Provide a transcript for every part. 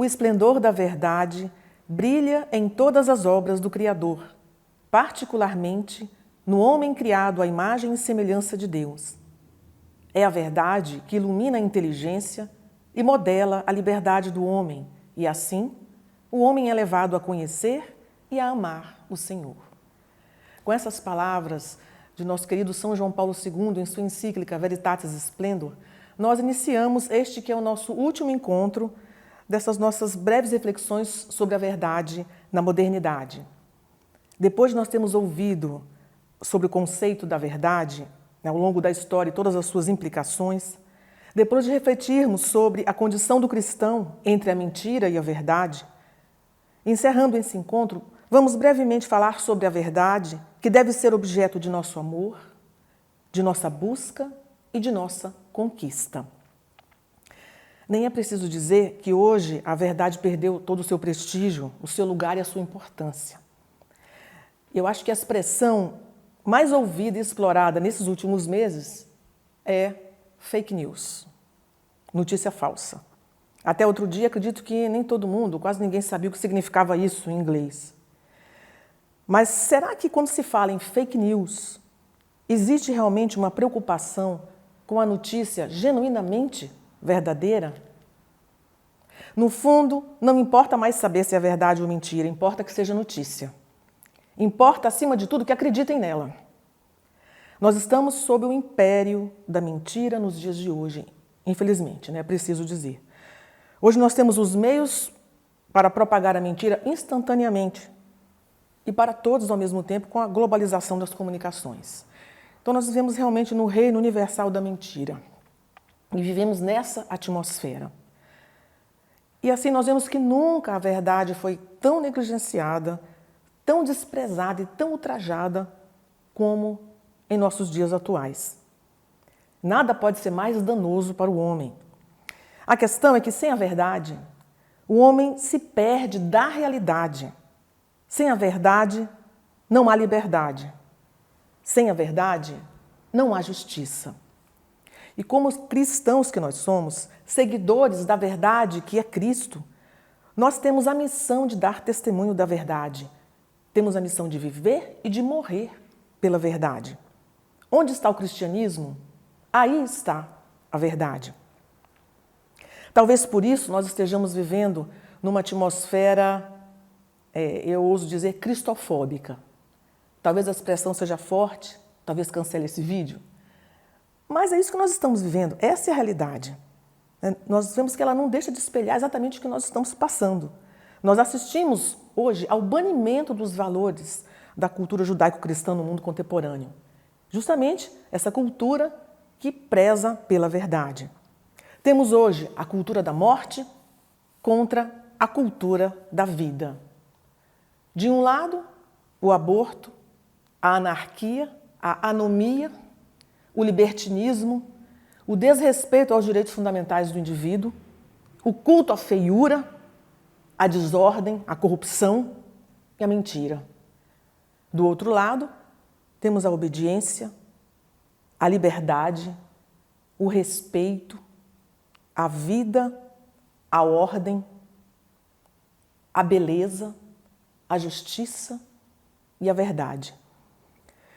o esplendor da verdade brilha em todas as obras do Criador, particularmente no homem criado à imagem e semelhança de Deus. É a verdade que ilumina a inteligência e modela a liberdade do homem, e assim, o homem é levado a conhecer e a amar o Senhor. Com essas palavras de nosso querido São João Paulo II, em sua encíclica Veritatis Splendor, nós iniciamos este que é o nosso último encontro dessas nossas breves reflexões sobre a verdade na modernidade. Depois de nós termos ouvido sobre o conceito da verdade, ao longo da história e todas as suas implicações, depois de refletirmos sobre a condição do cristão entre a mentira e a verdade, encerrando esse encontro, vamos brevemente falar sobre a verdade que deve ser objeto de nosso amor, de nossa busca e de nossa conquista. Nem é preciso dizer que hoje a verdade perdeu todo o seu prestígio, o seu lugar e a sua importância. Eu acho que a expressão mais ouvida e explorada nesses últimos meses é fake news, notícia falsa. Até outro dia, acredito que nem todo mundo, quase ninguém sabia o que significava isso em inglês. Mas será que quando se fala em fake news, existe realmente uma preocupação com a notícia genuinamente verdadeira? No fundo, não importa mais saber se é verdade ou mentira, importa que seja notícia. Importa, acima de tudo, que acreditem nela. Nós estamos sob o império da mentira nos dias de hoje, infelizmente, é preciso dizer. Hoje nós temos os meios para propagar a mentira instantaneamente e para todos ao mesmo tempo com a globalização das comunicações. Então nós vivemos realmente no reino universal da mentira e vivemos nessa atmosfera. E assim nós vemos que nunca a verdade foi tão negligenciada, tão desprezada e tão ultrajada como em nossos dias atuais. Nada pode ser mais danoso para o homem. A questão é que sem a verdade, o homem se perde da realidade. Sem a verdade, não há liberdade. Sem a verdade, não há justiça. E como cristãos que nós somos, seguidores da verdade que é Cristo, nós temos a missão de dar testemunho da verdade. Temos a missão de viver e de morrer pela verdade. Onde está o cristianismo? Aí está a verdade. Talvez por isso nós estejamos vivendo numa atmosfera, eu ouso dizer, cristofóbica. Talvez a expressão seja forte, talvez cancele esse vídeo. Mas é isso que nós estamos vivendo, essa é a realidade. Nós vemos que ela não deixa de espelhar exatamente o que nós estamos passando. Nós assistimos hoje ao banimento dos valores da cultura judaico-cristã no mundo contemporâneo. Justamente essa cultura que preza pela verdade. Temos hoje a cultura da morte contra a cultura da vida. De um lado, o aborto, a anarquia, a anomia, o libertinismo, o desrespeito aos direitos fundamentais do indivíduo, o culto à feiura, a desordem, a corrupção e a mentira. Do outro lado, temos a obediência, a liberdade, o respeito, a vida, a ordem, a beleza, a justiça e a verdade.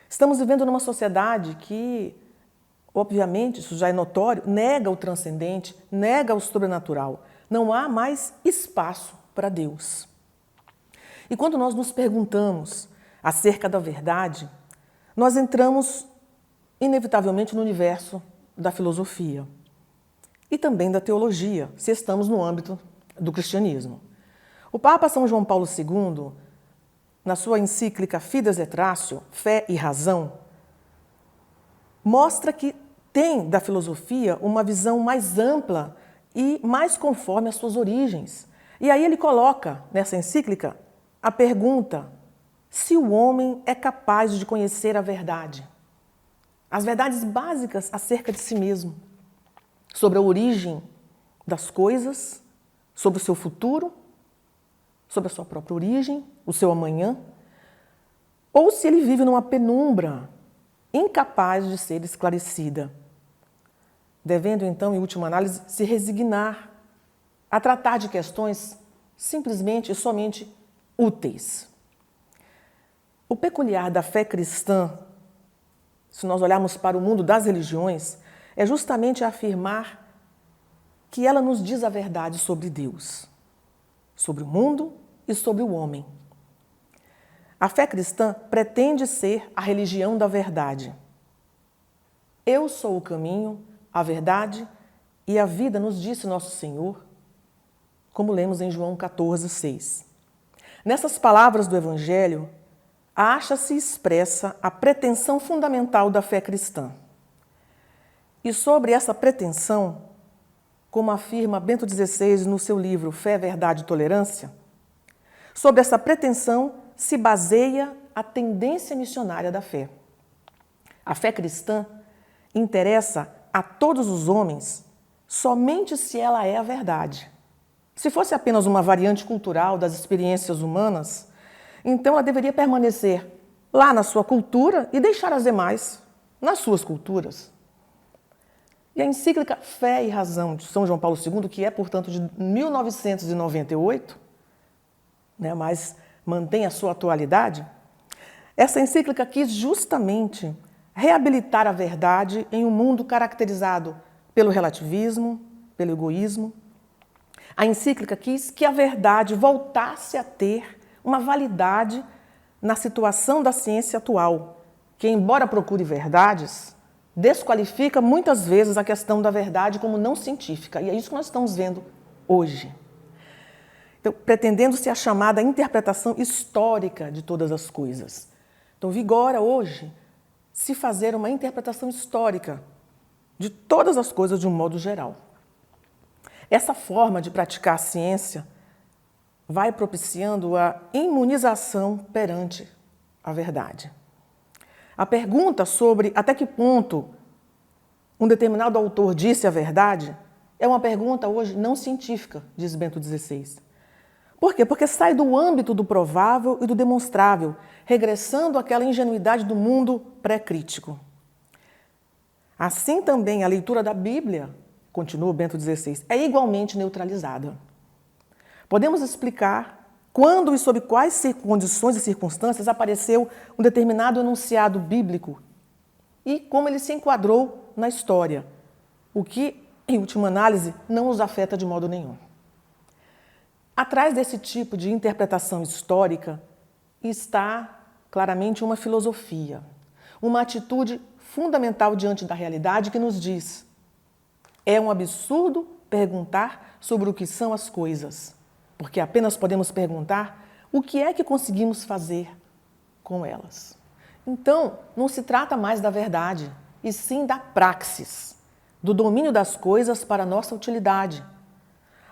Estamos vivendo numa sociedade que, obviamente, isso já é notório, nega o transcendente, nega o sobrenatural. Não há mais espaço para Deus. E quando nós nos perguntamos acerca da verdade, nós entramos inevitavelmente no universo da filosofia e também da teologia, se estamos no âmbito do cristianismo. O Papa São João Paulo II, na sua encíclica Fides et Ratio, Fé e Razão, mostra que tem da filosofia uma visão mais ampla e mais conforme às suas origens. E aí ele coloca nessa encíclica a pergunta se o homem é capaz de conhecer a verdade, as verdades básicas acerca de si mesmo, sobre a origem das coisas, sobre o seu futuro, sobre a sua própria origem, o seu amanhã, ou se ele vive numa penumbra incapaz de ser esclarecida, devendo então, em última análise, se resignar a tratar de questões simplesmente e somente úteis. O peculiar da fé cristã, se nós olharmos para o mundo das religiões, é justamente afirmar que ela nos diz a verdade sobre Deus, sobre o mundo e sobre o homem. A fé cristã pretende ser a religião da verdade. Eu sou o caminho, a verdade e a vida, nos disse nosso Senhor, como lemos em João 14:6. Nessas palavras do Evangelho, acha-se expressa a pretensão fundamental da fé cristã. E sobre essa pretensão, como afirma Bento XVI no seu livro Fé, Verdade e Tolerância, sobre essa pretensão se baseia a tendência missionária da fé. A fé cristã interessa a todos os homens somente se ela é a verdade. Se fosse apenas uma variante cultural das experiências humanas, então ela deveria permanecer lá na sua cultura e deixar as demais nas suas culturas. E a encíclica Fé e Razão de São João Paulo II, que é, portanto, de 1998, mas mantém a sua atualidade, essa encíclica quis justamente reabilitar a verdade em um mundo caracterizado pelo relativismo, pelo egoísmo. A encíclica quis que a verdade voltasse a ter uma validade na situação da ciência atual, que, embora procure verdades, desqualifica muitas vezes a questão da verdade como não científica. E é isso que nós estamos vendo hoje. Então, pretendendo-se a chamada interpretação histórica de todas as coisas. Então, vigora hoje se fazer uma interpretação histórica de todas as coisas de um modo geral. Essa forma de praticar a ciência vai propiciando a imunização perante a verdade. A pergunta sobre até que ponto um determinado autor disse a verdade é uma pergunta hoje não científica, diz Bento XVI. Por quê? Porque sai do âmbito do provável e do demonstrável, regressando àquela ingenuidade do mundo pré-crítico. Assim também a leitura da Bíblia, continua Bento XVI, é igualmente neutralizada. Podemos explicar quando e sob quais condições e circunstâncias apareceu um determinado enunciado bíblico e como ele se enquadrou na história, o que, em última análise, não os afeta de modo nenhum. Atrás desse tipo de interpretação histórica está claramente uma filosofia, uma atitude fundamental diante da realidade que nos diz: é um absurdo perguntar sobre o que são as coisas, porque apenas podemos perguntar o que é que conseguimos fazer com elas. Então, não se trata mais da verdade, e sim da praxis, do domínio das coisas para a nossa utilidade.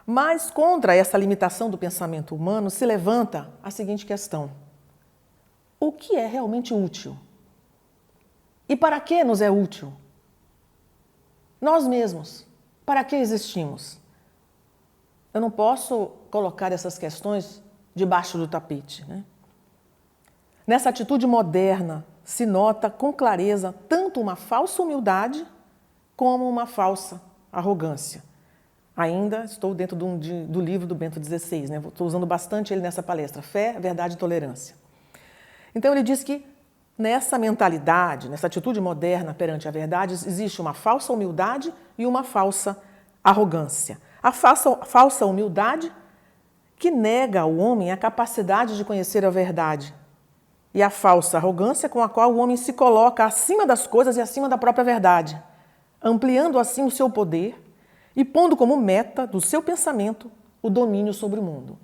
Mas contra essa limitação do pensamento humano se levanta a seguinte questão: o que é realmente útil? E para que nos é útil? Nós mesmos, para que existimos? Eu não posso colocar essas questões debaixo do tapete, Nessa atitude moderna se nota com clareza tanto uma falsa humildade como uma falsa arrogância. Ainda estou dentro do livro do Bento XVI, Estou usando bastante ele nessa palestra, Fé, Verdade e Tolerância. Então ele diz que nessa mentalidade, nessa atitude moderna perante a verdade, existe uma falsa humildade e uma falsa arrogância. A falsa humildade que nega ao homem a capacidade de conhecer a verdade, e a falsa arrogância com a qual o homem se coloca acima das coisas e acima da própria verdade, ampliando assim o seu poder e pondo como meta do seu pensamento o domínio sobre o mundo.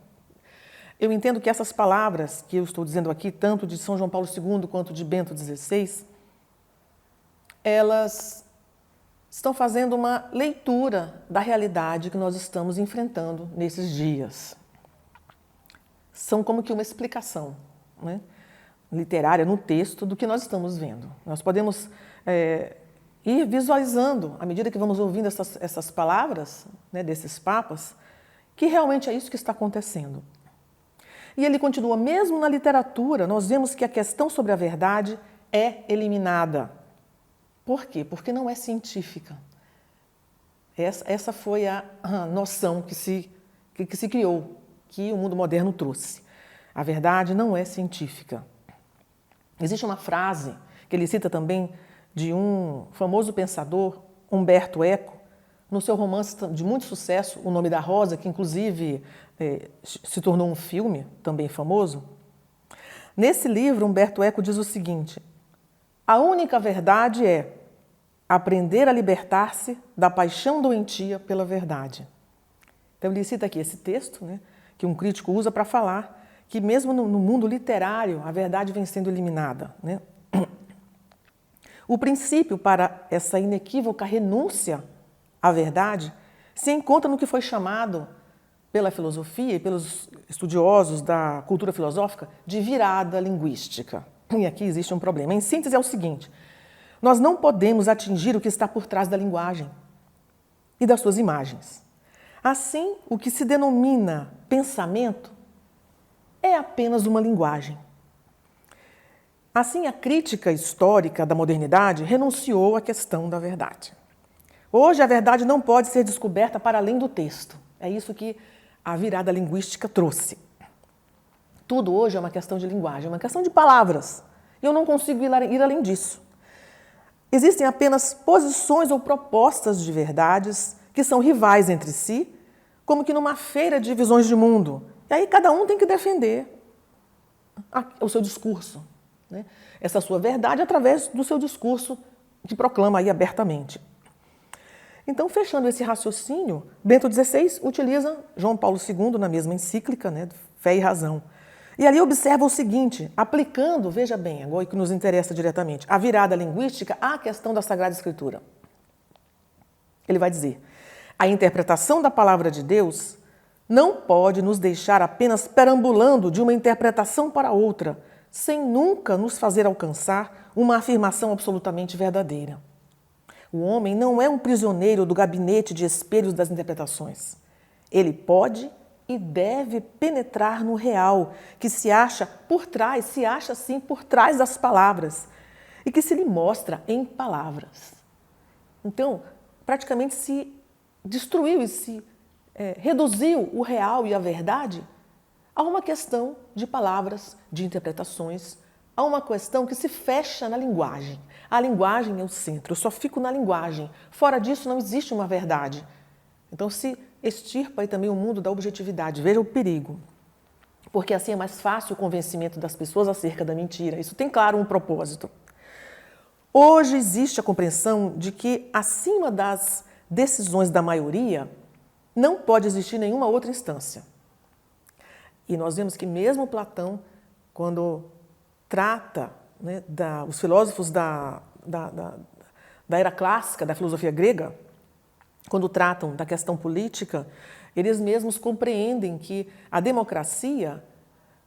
Eu entendo que essas palavras que eu estou dizendo aqui, tanto de São João Paulo II quanto de Bento XVI, elas estão fazendo uma leitura da realidade que nós estamos enfrentando nesses dias. São como que uma explicação, literária no texto do que nós estamos vendo. Nós podemos ir visualizando, à medida que vamos ouvindo essas palavras, desses papas, que realmente é isso que está acontecendo. E ele continua, mesmo na literatura, nós vemos que a questão sobre a verdade é eliminada. Por quê? Porque não é científica. Essa foi a noção que se que se criou, que o mundo moderno trouxe. A verdade não é científica. Existe uma frase que ele cita também de um famoso pensador, Umberto Eco, no seu romance de muito sucesso, O Nome da Rosa, que inclusive se tornou um filme também famoso. Nesse livro, Umberto Eco diz o seguinte: a única verdade é aprender a libertar-se da paixão doentia pela verdade. Então ele cita aqui esse texto, né, que um crítico usa para falar que mesmo no mundo literário a verdade vem sendo eliminada, né? O princípio para essa inequívoca renúncia à verdade se encontra no que foi chamado pela filosofia e pelos estudiosos da cultura filosófica de virada linguística. E aqui existe um problema. Em síntese é o seguinte: nós não podemos atingir o que está por trás da linguagem e das suas imagens. Assim, o que se denomina pensamento é apenas uma linguagem. Assim, a crítica histórica da modernidade renunciou à questão da verdade. Hoje, a verdade não pode ser descoberta para além do texto. É isso que a virada linguística trouxe. Tudo hoje é uma questão de linguagem, é uma questão de palavras. E eu não consigo ir além disso. Existem apenas posições ou propostas de verdades que são rivais entre si, como que numa feira de visões de mundo. E aí cada um tem que defender o seu discurso, né? Essa sua verdade através do seu discurso que proclama aí abertamente. Então, fechando esse raciocínio, Bento XVI utiliza João Paulo II na mesma encíclica, né, Fé e Razão. E ali observa o seguinte, aplicando, veja bem, agora que nos interessa diretamente, a virada linguística à questão da Sagrada Escritura. Ele vai dizer: a interpretação da palavra de Deus não pode nos deixar apenas perambulando de uma interpretação para outra, sem nunca nos fazer alcançar uma afirmação absolutamente verdadeira. O homem não é um prisioneiro do gabinete de espelhos das interpretações. Ele pode e deve penetrar no real, que se acha por trás das palavras, e que se lhe mostra em palavras. Então, praticamente se destruiu e se reduziu o real e a verdade a uma questão de palavras, de interpretações, a uma questão que se fecha na linguagem. A linguagem é o centro, eu só fico na linguagem. Fora disso não existe uma verdade. Então se extirpa aí também o mundo da objetividade. Veja o perigo. Porque assim é mais fácil o convencimento das pessoas acerca da mentira. Isso tem, claro, um propósito. Hoje existe a compreensão de que, acima das decisões da maioria, não pode existir nenhuma outra instância. E nós vemos que mesmo Platão, quando trata, né, os filósofos da era clássica, da filosofia grega, quando tratam da questão política, eles mesmos compreendem que a democracia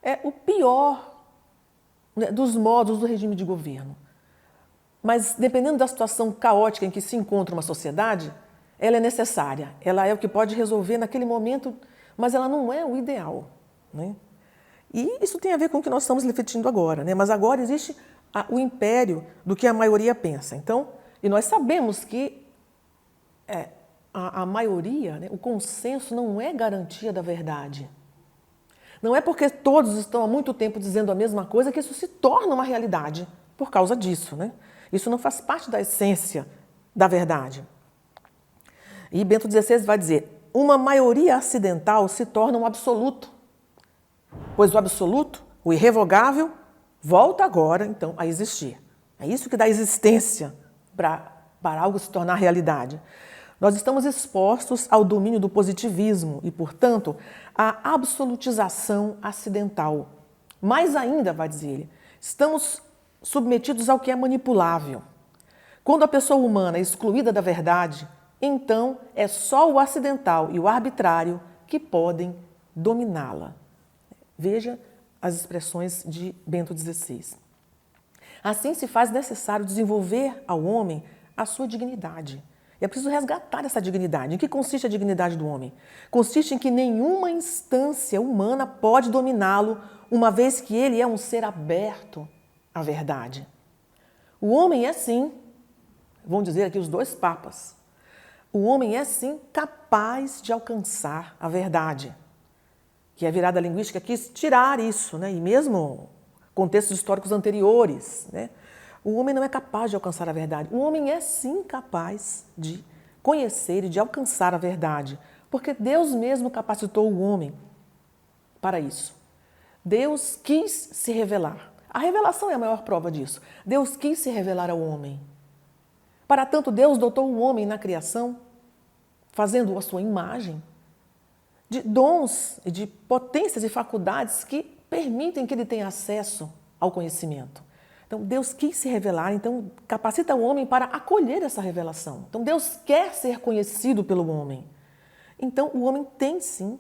é o pior, né, dos modos do regime de governo. Mas, dependendo da situação caótica em que se encontra uma sociedade, ela é necessária, ela é o que pode resolver naquele momento, mas ela não é o ideal, né? E isso tem a ver com o que nós estamos refletindo agora, né? Mas agora existe o império do que a maioria pensa. Então, e nós sabemos que a maioria, né, o consenso não é garantia da verdade. Não é porque todos estão há muito tempo dizendo a mesma coisa que isso se torna uma realidade por causa disso, né? Isso não faz parte da essência da verdade. E Bento XVI vai dizer: uma maioria acidental se torna um absoluto, pois o absoluto, o irrevogável, volta agora, então, a existir. É isso que dá existência para algo se tornar realidade. Nós estamos expostos ao domínio do positivismo e, portanto, à absolutização acidental. Mais ainda, vai dizer ele, estamos submetidos ao que é manipulável. Quando a pessoa humana é excluída da verdade, então é só o acidental e o arbitrário que podem dominá-la. Veja as expressões de Bento XVI. Assim se faz necessário desenvolver ao homem a sua dignidade. E é preciso resgatar essa dignidade. Em que consiste a dignidade do homem? Consiste em que nenhuma instância humana pode dominá-lo, uma vez que ele é um ser aberto à verdade. O homem é, sim, vão dizer aqui os dois papas, O homem é sim capaz de alcançar a verdade. Que a virada linguística quis tirar isso, né? E mesmo contextos históricos anteriores, né? O homem não é capaz de alcançar a verdade. O homem é sim capaz de conhecer e de alcançar a verdade, porque Deus mesmo capacitou o homem para isso. Deus quis se revelar. A revelação é a maior prova disso. Deus quis se revelar ao homem. Para tanto, Deus dotou o homem na criação, fazendo-o a sua imagem, de dons e de potências e faculdades que permitem que ele tenha acesso ao conhecimento. Então, Deus quis se revelar, então capacita o homem para acolher essa revelação. Então, Deus quer ser conhecido pelo homem. Então, o homem tem sim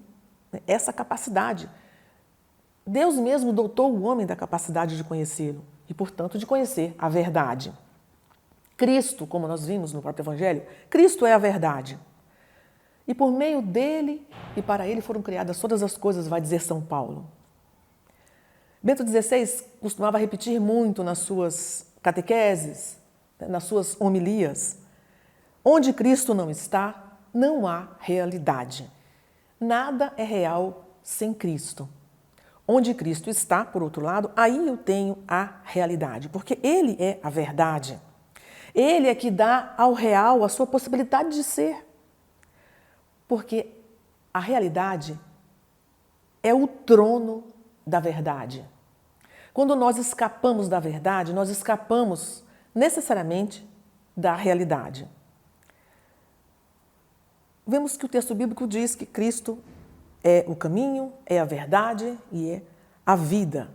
essa capacidade. Deus mesmo dotou o homem da capacidade de conhecê-lo e, portanto, de conhecer a verdade. Cristo, como nós vimos no próprio Evangelho, Cristo é a verdade. E por meio dele e para ele foram criadas todas as coisas, vai dizer São Paulo. Bento XVI costumava repetir muito nas suas catequeses, nas suas homilias: onde Cristo não está, não há realidade. Nada é real sem Cristo. Onde Cristo está, por outro lado, aí eu tenho a realidade, porque Ele é a verdade. Ele é que dá ao real a sua possibilidade de ser. Porque a realidade é o trono da verdade. Quando nós escapamos da verdade, nós escapamos necessariamente da realidade. Vemos que o texto bíblico diz que Cristo é o caminho, é a verdade e é a vida.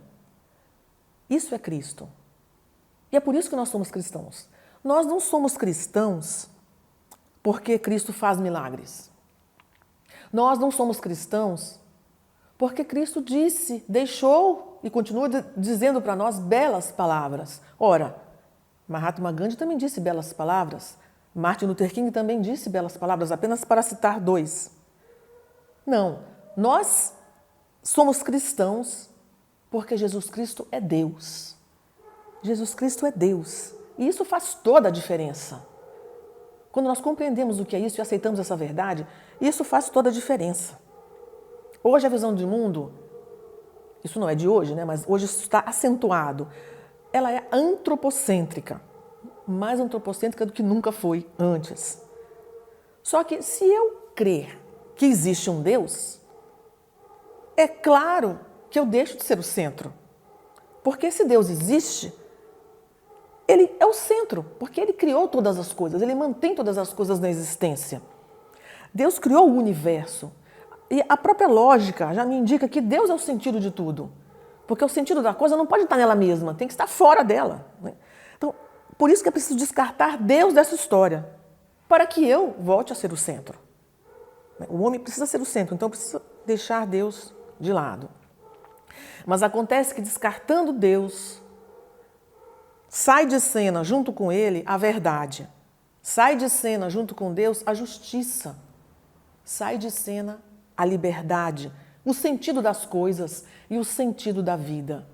Isso é Cristo. E é por isso que nós somos cristãos. Nós não somos cristãos porque Cristo faz milagres. Nós não somos cristãos porque Cristo disse, deixou e continua dizendo para nós belas palavras. Ora, Mahatma Gandhi também disse belas palavras. Martin Luther King também disse belas palavras, apenas para citar dois. Não, nós somos cristãos porque Jesus Cristo é Deus. Jesus Cristo é Deus. E isso faz toda a diferença. Quando nós compreendemos o que é isso e aceitamos essa verdade, isso faz toda a diferença. Hoje a visão de mundo, isso não é de hoje, né? Mas hoje isso está acentuado. Ela é antropocêntrica, mais antropocêntrica do que nunca foi antes. Só que se eu crer que existe um Deus, é claro que eu deixo de ser o centro. Porque se Deus existe, Ele é o centro, porque Ele criou todas as coisas, Ele mantém todas as coisas na existência. Deus criou o universo. E a própria lógica já me indica que Deus é o sentido de tudo. Porque o sentido da coisa não pode estar nela mesma, tem que estar fora dela. Então, por isso que é preciso descartar Deus dessa história, para que eu volte a ser o centro. O homem precisa ser o centro, então precisa deixar Deus de lado. Mas acontece que descartando Deus, sai de cena junto com ele a verdade. Sai de cena junto com Deus a justiça. Sai de cena a liberdade, o sentido das coisas e o sentido da vida.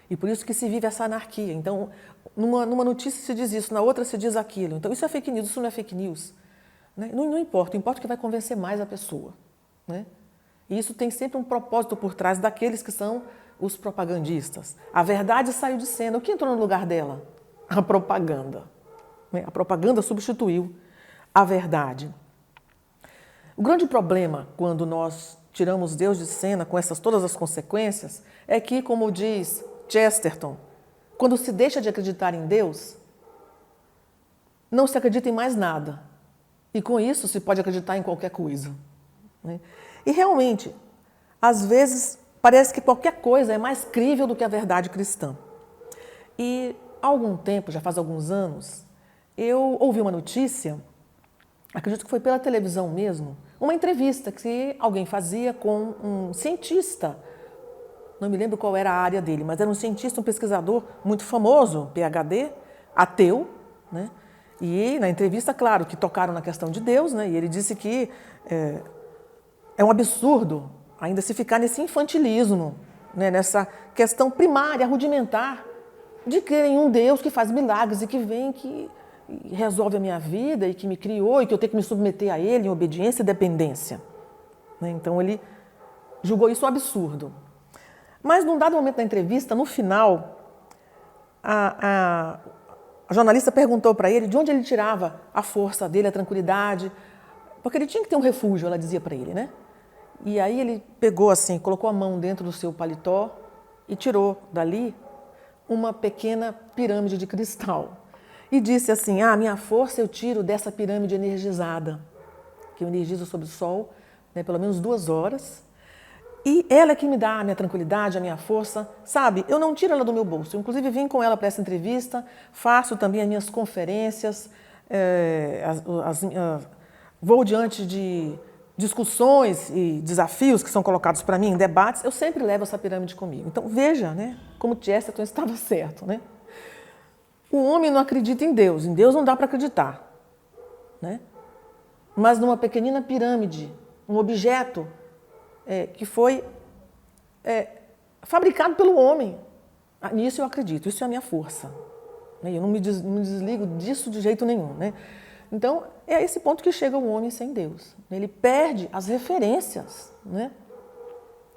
E por isso que se vive essa anarquia. Então, numa notícia se diz isso, na outra se diz aquilo. Então, isso é fake news, isso não é fake news. Né? Não importa, importa o que vai convencer mais a pessoa. Né? E isso tem sempre um propósito por trás daqueles que são os propagandistas. A verdade saiu de cena. O que entrou no lugar dela? A propaganda. Né? A propaganda substituiu a verdade. O grande problema quando nós tiramos Deus de cena com todas as consequências é que, como diz Chesterton, quando se deixa de acreditar em Deus, não se acredita em mais nada. E com isso se pode acreditar em qualquer coisa. Né? E realmente, às vezes, parece que qualquer coisa é mais crível do que a verdade cristã. E há algum tempo, já faz alguns anos, eu ouvi uma notícia, acredito que foi pela televisão mesmo, uma entrevista que alguém fazia com um cientista, não me lembro qual era a área dele, mas era um cientista, um pesquisador muito famoso, PhD, ateu, né? E na entrevista, claro, que tocaram na questão de Deus, né? E ele disse que é um absurdo ainda se ficar nesse infantilismo, né? Nessa questão primária, rudimentar, de crer em um Deus que faz milagres e que vem, que resolve a minha vida e que me criou e que eu tenho que me submeter a ele em obediência e dependência. Então ele julgou isso um absurdo. Mas num dado momento da entrevista, no final, a jornalista perguntou para ele de onde ele tirava a força dele, a tranquilidade, porque ele tinha que ter um refúgio, ela dizia para ele, né? E aí ele pegou assim, colocou a mão dentro do seu paletó e tirou dali uma pequena pirâmide de cristal. E disse assim, minha força eu tiro dessa pirâmide energizada, que eu energizo sob o sol, né, pelo menos 2 horas. E ela é que me dá a minha tranquilidade, a minha força, sabe? Eu não tiro ela do meu bolso. Eu, inclusive, vim com ela para essa entrevista, faço também as minhas conferências, vou diante de discussões e desafios que são colocados para mim, em debates, eu sempre levo essa pirâmide comigo. Então, veja, né, como Chesterton estava certo, né? O homem não acredita em Deus não dá para acreditar, né? Mas numa pequenina pirâmide, um objeto que foi fabricado pelo homem, nisso eu acredito, isso é a minha força. Né? Eu não me desligo disso de jeito nenhum, né? Então, é a esse ponto que chega o homem sem Deus. Ele perde as referências, né?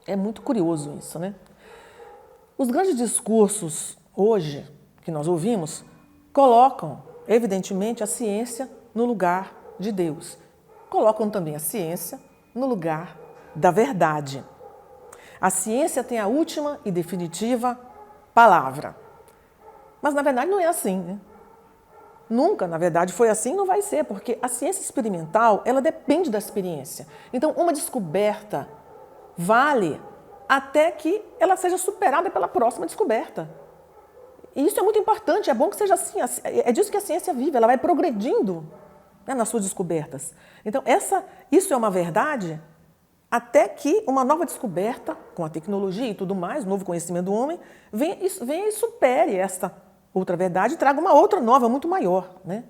É muito curioso isso, né? Os grandes discursos hoje que nós ouvimos colocam, evidentemente, a ciência no lugar de Deus. Colocam também a ciência no lugar da verdade. A ciência tem a última e definitiva palavra. Mas, na verdade, não é assim, né? Nunca, na verdade, foi assim e não vai ser, porque a ciência experimental, ela depende da experiência. Então, uma descoberta vale até que ela seja superada pela próxima descoberta. E isso é muito importante, é bom que seja assim. É disso que a ciência vive, ela vai progredindo, né, nas suas descobertas. Então, isso é uma verdade até que uma nova descoberta, com a tecnologia e tudo mais, o novo conhecimento do homem, venha e supere esta outra verdade e traga uma outra nova, muito maior, né?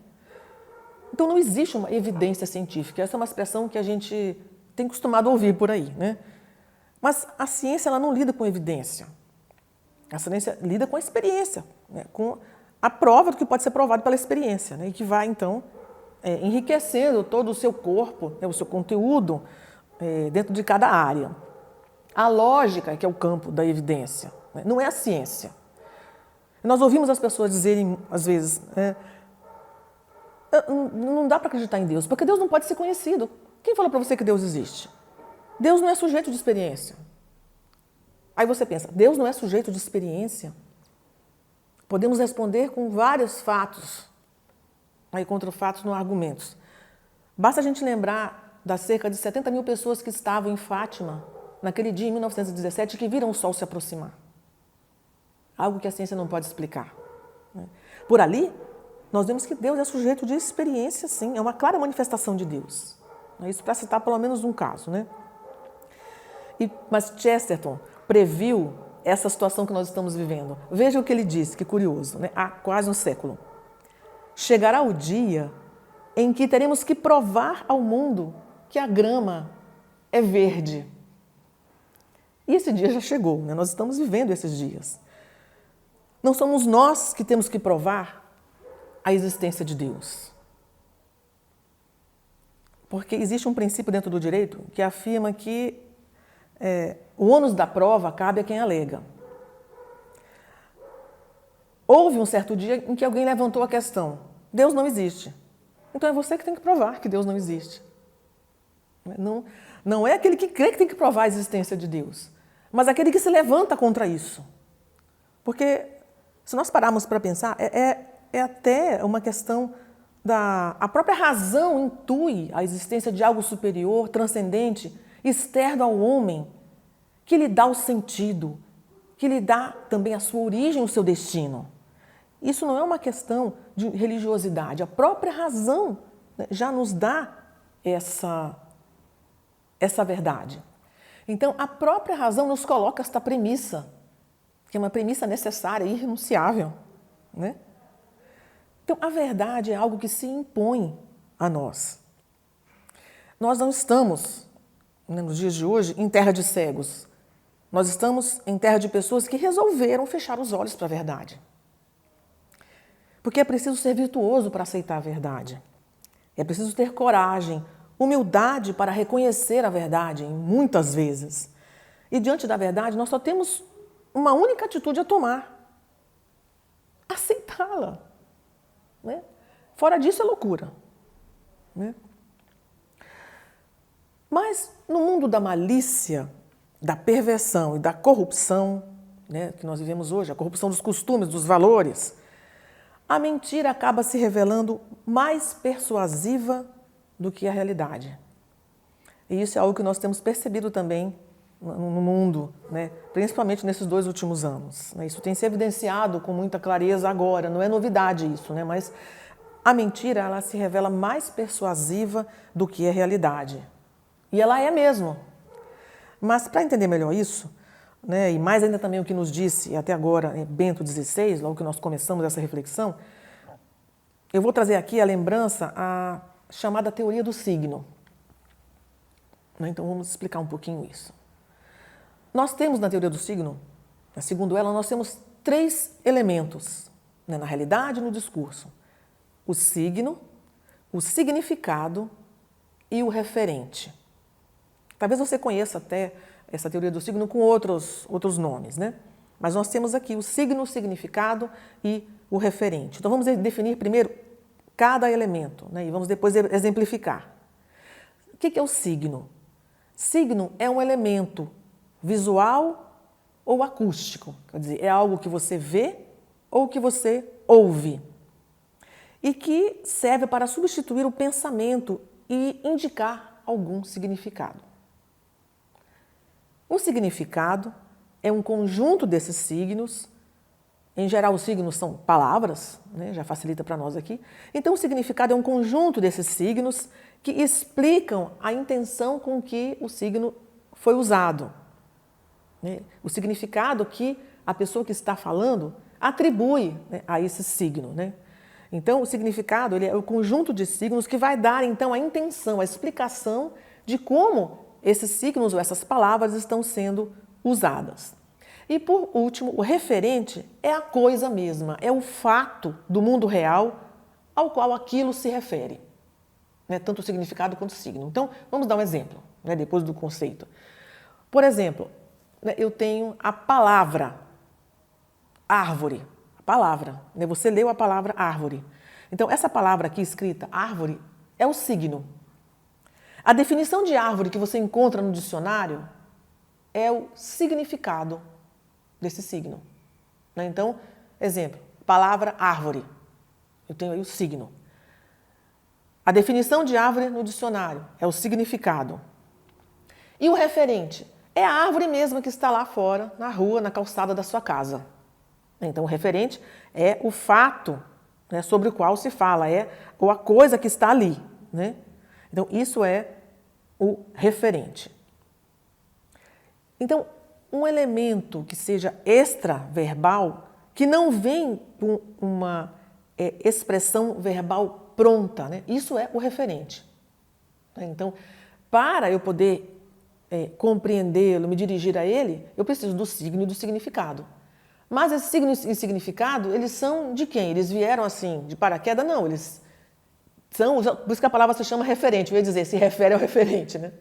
Então não existe uma evidência científica. Essa é uma expressão que a gente tem costumado ouvir por aí, né? Mas a ciência ela não lida com evidência. A ciência lida com a experiência, né? Com a prova do que pode ser provado pela experiência, né? E que vai, então, enriquecendo todo o seu corpo, né? O seu conteúdo dentro de cada área. A lógica, que é o campo da evidência, né? Não é a ciência. Nós ouvimos as pessoas dizerem, às vezes, não dá para acreditar em Deus, porque Deus não pode ser conhecido. Quem falou para você que Deus existe? Deus não é sujeito de experiência. Aí você pensa, Deus não é sujeito de experiência? Podemos responder com vários fatos, aí contra fatos, não argumentos. Basta a gente lembrar das cerca de 70 mil pessoas que estavam em Fátima, naquele dia, em 1917, que viram o sol se aproximar. Algo que a ciência não pode explicar. Por ali, nós vemos que Deus é sujeito de experiência, sim. É uma clara manifestação de Deus. Isso para citar pelo menos um caso, né? Mas Chesterton previu essa situação que nós estamos vivendo. Veja o que ele disse, que curioso, né? Há quase um século. Chegará o dia em que teremos que provar ao mundo que a grama é verde. E esse dia já chegou, né? Nós estamos vivendo esses dias. Não somos nós que temos que provar a existência de Deus. Porque existe um princípio dentro do direito que afirma que o ônus da prova cabe a quem alega. Houve um certo dia em que alguém levantou a questão: Deus não existe. Então é você que tem que provar que Deus não existe. Não é aquele que crê que tem que provar a existência de Deus, mas aquele que se levanta contra isso. Porque se nós pararmos para pensar, é até uma questão a própria razão intui a existência de algo superior, transcendente, externo ao homem, que lhe dá o sentido, que lhe dá também a sua origem, o seu destino. Isso não é uma questão de religiosidade, a própria razão, né, já nos dá essa verdade. Então, a própria razão nos coloca esta premissa, que é uma premissa necessária e irrenunciável, né? Então, a verdade é algo que se impõe a nós. Nós não estamos, nos dias de hoje, em terra de cegos. Nós estamos em terra de pessoas que resolveram fechar os olhos para a verdade. Porque é preciso ser virtuoso para aceitar a verdade. É preciso ter coragem, humildade para reconhecer a verdade, muitas vezes. E diante da verdade, nós só temos uma única atitude a tomar: aceitá-la. Né? Fora disso é loucura. Né? Mas no mundo da malícia, da perversão e da corrupção, né, que nós vivemos hoje, a corrupção dos costumes, dos valores, a mentira acaba se revelando mais persuasiva do que a realidade. E isso é algo que nós temos percebido também no mundo, né? Principalmente nesses 2 últimos anos. Isso tem se evidenciado com muita clareza agora, não é novidade isso, né? Mas a mentira ela se revela mais persuasiva do que a realidade. E ela é mesmo. Mas para entender melhor isso, né, e mais ainda também o que nos disse até agora Bento XVI, logo que nós começamos essa reflexão, eu vou trazer aqui a lembrança a chamada teoria do signo. Então vamos explicar um pouquinho isso. Nós temos na teoria do signo, segundo ela, nós temos 3 elementos, né, na realidade e no discurso: o signo, o significado e o referente. Talvez você conheça até essa teoria do signo com outros nomes, né? Mas nós temos aqui o signo, o significado e o referente. Então vamos definir primeiro cada elemento, né? E vamos depois exemplificar. O que é o signo? Signo é um elemento visual ou acústico, quer dizer, é algo que você vê ou que você ouve e que serve para substituir o pensamento e indicar algum significado. O significado é um conjunto desses signos. Em geral, os signos são palavras, né? Já facilita para nós aqui. Então, o significado é um conjunto desses signos que explicam a intenção com que o signo foi usado. Né? O significado que a pessoa que está falando atribui, né, a esse signo. Né? Então, o significado ele é o conjunto de signos que vai dar, então, a intenção, a explicação de como esses signos ou essas palavras estão sendo usadas. E, por último, o referente é a coisa mesma, é o fato do mundo real ao qual aquilo se refere, né? Tanto o significado quanto o signo. Então, vamos dar um exemplo, né, depois do conceito. Por exemplo, né, eu tenho a palavra árvore, a palavra, né? Você leu a palavra árvore. Então, essa palavra aqui escrita, árvore, é o signo. A definição de árvore que você encontra no dicionário é o significado desse signo. Né? Então, exemplo, palavra árvore. Eu tenho aí o signo. A definição de árvore no dicionário é o significado. E o referente é a árvore mesma que está lá fora, na rua, na calçada da sua casa. Então, o referente é o fato, né, sobre o qual se fala, ou a coisa que está ali. Né? Então, isso é o referente. Então, um elemento que seja extraverbal, que não vem com uma expressão verbal pronta, né? Isso é o referente. Então, para eu poder compreendê-lo, me dirigir a ele, eu preciso do signo e do significado. Mas esse signo e significado, eles são de quem? Eles vieram assim, de paraquedas? Não, eles são, por isso que a palavra se chama referente, eu ia dizer, se refere ao referente, né?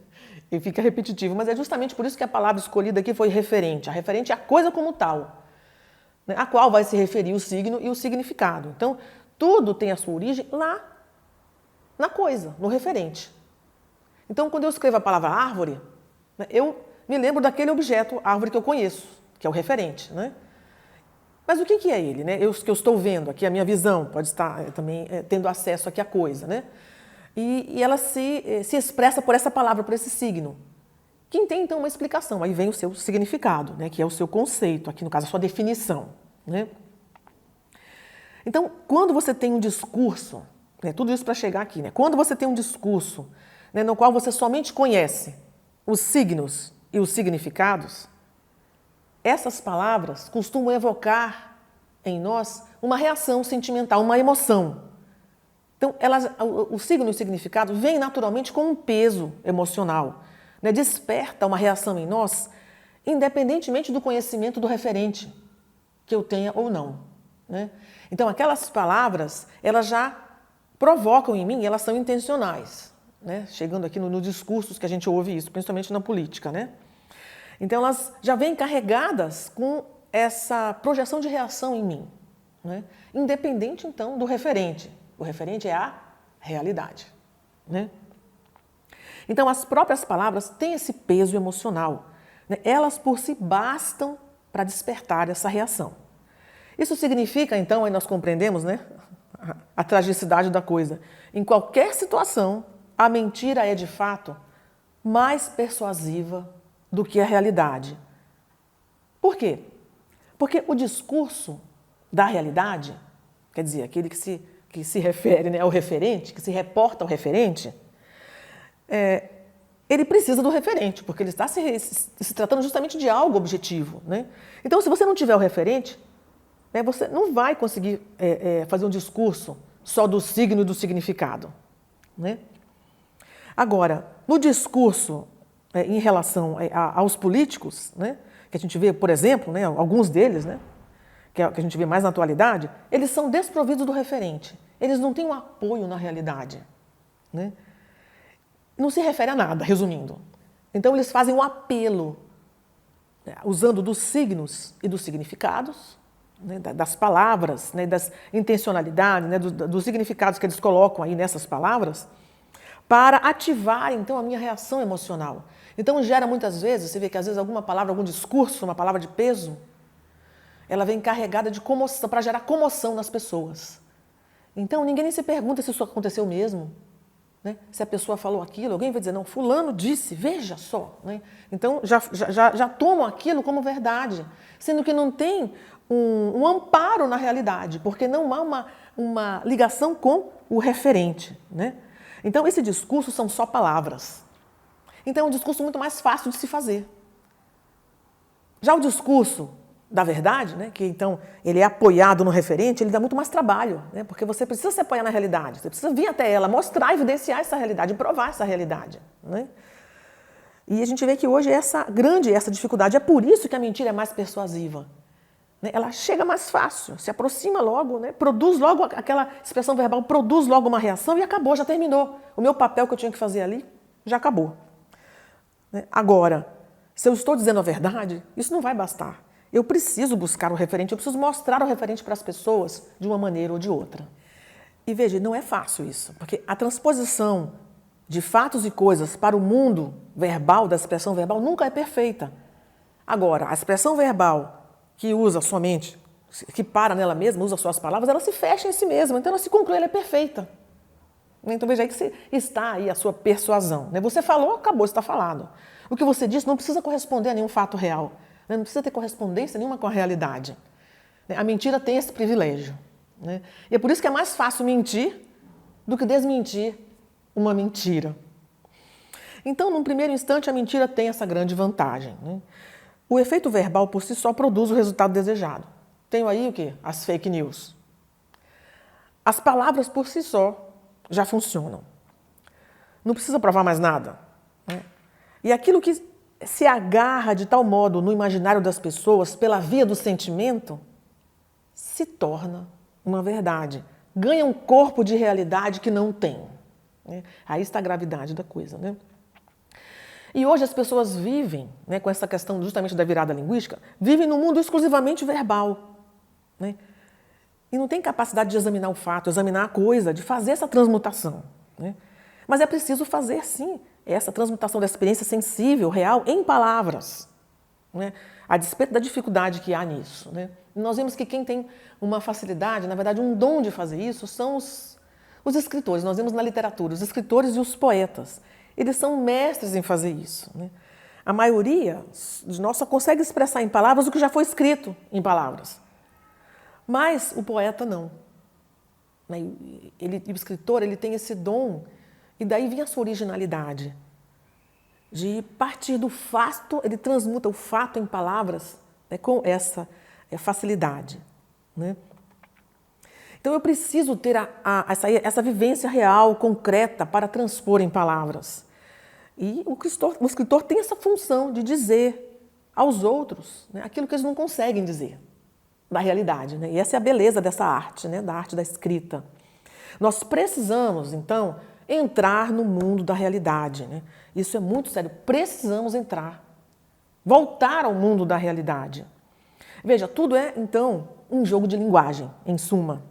E fica repetitivo, mas é justamente por isso que a palavra escolhida aqui foi referente. A referente é a coisa como tal, né? A qual vai se referir o signo e o significado. Então, tudo tem a sua origem lá na coisa, no referente. Então, quando eu escrevo a palavra árvore, né, eu me lembro daquele objeto, árvore que eu conheço, que é o referente, né? Mas o que é ele, né? Que eu estou vendo aqui, a minha visão pode estar também tendo acesso aqui à coisa, né? E ela se expressa por essa palavra, por esse signo, que tem então uma explicação. Aí vem o seu significado, né? Que é o seu conceito, aqui no caso a sua definição, né? Então, quando você tem um discurso, né? Tudo isso para chegar aqui, né? Quando você tem um discurso, né, no qual você somente conhece os signos e os significados, essas palavras costumam evocar em nós uma reação sentimental, uma emoção. Então, o signo e o significado vem naturalmente com um peso emocional, né? Desperta uma reação em nós, independentemente do conhecimento do referente que eu tenha ou não. né? Então, aquelas palavras, elas já provocam em mim, elas são intencionais, né? Chegando aqui nos discursos que a gente ouve isso, principalmente na política, né? Então, elas já vêm carregadas com essa projeção de reação em mim, né? Independente, então, do referente. O referente é a realidade, né? Então, as próprias palavras têm esse peso emocional, né? Elas por si bastam para despertar essa reação. Isso significa, então, aí nós compreendemos, né, a tragicidade da coisa. Em qualquer situação, a mentira é, de fato, mais persuasiva do que a realidade. Por quê? Porque o discurso da realidade, quer dizer, aquele que se refere, né, ao referente, que se reporta ao referente, ele precisa do referente, porque ele está se tratando justamente de algo objetivo, né? Então, se você não tiver o referente, né, você não vai conseguir fazer um discurso só do signo e do significado, né? Agora, no discurso em relação aos políticos, né, que a gente vê, por exemplo, né, alguns deles, né, que a gente vê mais na atualidade, eles são desprovidos do referente. Eles não têm um apoio na realidade, né? Não se refere a nada, resumindo. Então, eles fazem um apelo, né, usando dos signos e dos significados, né, das palavras, né, das intencionalidades, né, dos significados que eles colocam aí nessas palavras, para ativar, então, a minha reação emocional. Então, gera muitas vezes, você vê que às vezes alguma palavra, algum discurso, uma palavra de peso, ela vem carregada de comoção, para gerar comoção nas pessoas. Então, ninguém nem se pergunta se isso aconteceu mesmo, né? Se a pessoa falou aquilo, alguém vai dizer, não, fulano disse, veja só, né? Então, já tomam aquilo como verdade, sendo que não tem um amparo na realidade, porque não há uma ligação com o referente, né? Então, esse discurso são só palavras. Então, é um discurso muito mais fácil de se fazer. Já o discurso da verdade, né, que então ele é apoiado no referente, ele dá muito mais trabalho, né, porque você precisa se apoiar na realidade, você precisa vir até ela, mostrar, evidenciar essa realidade, provar essa realidade, né? E a gente vê que hoje essa dificuldade, é por isso que a mentira é mais persuasiva, né? Ela chega mais fácil, se aproxima logo, né, produz logo aquela expressão verbal, produz logo uma reação e acabou, já terminou. O meu papel que eu tinha que fazer ali já acabou, né? Agora, se eu estou dizendo a verdade, isso não vai bastar. Eu preciso buscar o referente, eu preciso mostrar o referente para as pessoas de uma maneira ou de outra. E veja, não é fácil isso, porque a transposição de fatos e coisas para o mundo verbal, da expressão verbal, nunca é perfeita. Agora, a expressão verbal que usa somente, que para nela mesma, usa suas palavras, ela se fecha em si mesma, então ela se conclui, ela é perfeita. Então veja aí que está aí a sua persuasão, né? Você falou, acabou, está falado. O que você disse não precisa corresponder a nenhum fato real. Não precisa ter correspondência nenhuma com a realidade. A mentira tem esse privilégio, né? E é por isso que é mais fácil mentir do que desmentir uma mentira. Então, num primeiro instante, a mentira tem essa grande vantagem, né? O efeito verbal por si só produz o resultado desejado. Tenho aí o quê? As fake news. As palavras por si só já funcionam. Não precisa provar mais nada, né? E aquilo que se agarra de tal modo no imaginário das pessoas pela via do sentimento, se torna uma verdade. Ganha um corpo de realidade que não tem, né? Aí está a gravidade da coisa, né? E hoje as pessoas vivem, né, com essa questão justamente da virada linguística, vivem num mundo exclusivamente verbal, né? E não tem capacidade de examinar o fato, examinar a coisa, de fazer essa transmutação, né? Mas é preciso fazer, sim, essa transmutação da experiência sensível, real, em palavras, né? A despeito da dificuldade que há nisso, né? E nós vemos que quem tem uma facilidade, na verdade, um dom de fazer isso, são os escritores. Nós vemos na literatura, os escritores e os poetas. Eles são mestres em fazer isso, né? A maioria de nós só consegue expressar em palavras o que já foi escrito em palavras. Mas o poeta não, né? O escritor, ele tem esse dom. E daí vem a sua originalidade, de partir do fato, ele transmuta o fato em palavras, né, com essa facilidade, né? Então eu preciso ter essa vivência real, concreta, para transpor em palavras. E o escritor tem essa função de dizer aos outros, né, aquilo que eles não conseguem dizer. da realidade, né? E essa é a beleza dessa arte, né? Da arte da escrita. Nós precisamos, então, entrar no mundo da realidade, né? Isso é muito sério. Precisamos entrar. Voltar ao mundo da realidade. Veja, tudo é, então, um jogo de linguagem, em suma.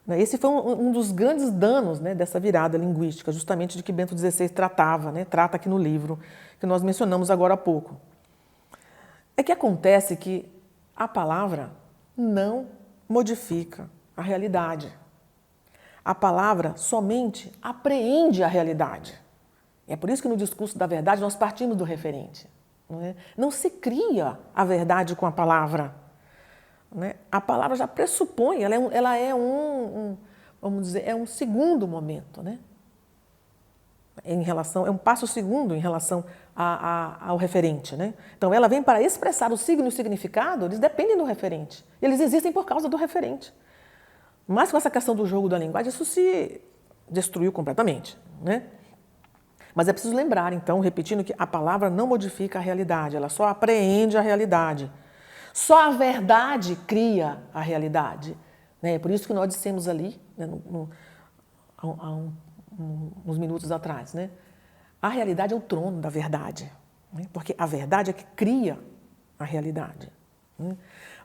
Esse foi um dos grandes danos, né, dessa virada linguística, justamente de que Bento XVI tratava, né, trata aqui no livro, que nós mencionamos agora há pouco. É que acontece que a palavra não modifica a realidade. A palavra somente apreende a realidade. É por isso que no discurso da verdade nós partimos do referente. Não se cria a verdade com a palavra. A palavra já pressupõe, ela é vamos dizer, é um segundo momento, né? É um passo segundo em relação ao referente, né? Então ela vem para expressar o signo e o significado, eles dependem do referente. Eles existem por causa do referente. Mas com essa questão do jogo da linguagem, isso se destruiu completamente, né? Mas é preciso lembrar, então, repetindo, que a palavra não modifica a realidade, ela só apreende a realidade. Só a verdade cria a realidade. É por isso que nós dissemos ali, né, há uns minutos atrás, né? A realidade é o trono da verdade, né? Porque a verdade é que cria a realidade. Né?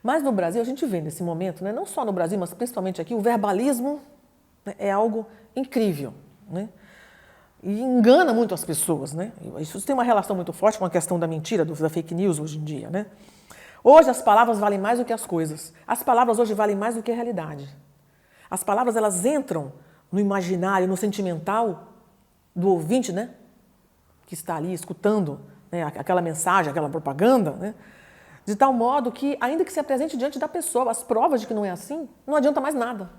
Mas no Brasil, a gente vê nesse momento, né, não só no Brasil, mas principalmente aqui, o verbalismo, né, é algo incrível, né? E engana muito as pessoas, né? Isso tem uma relação muito forte com a questão da mentira, da fake news hoje em dia, né? Hoje as palavras valem mais do que as coisas. As palavras hoje valem mais do que a realidade. As palavras, elas entram no imaginário, no sentimental do ouvinte, né? Que está ali escutando, né, aquela mensagem, aquela propaganda, né? De tal modo que, ainda que se apresente diante da pessoa as provas de que não é assim, não adianta mais nada.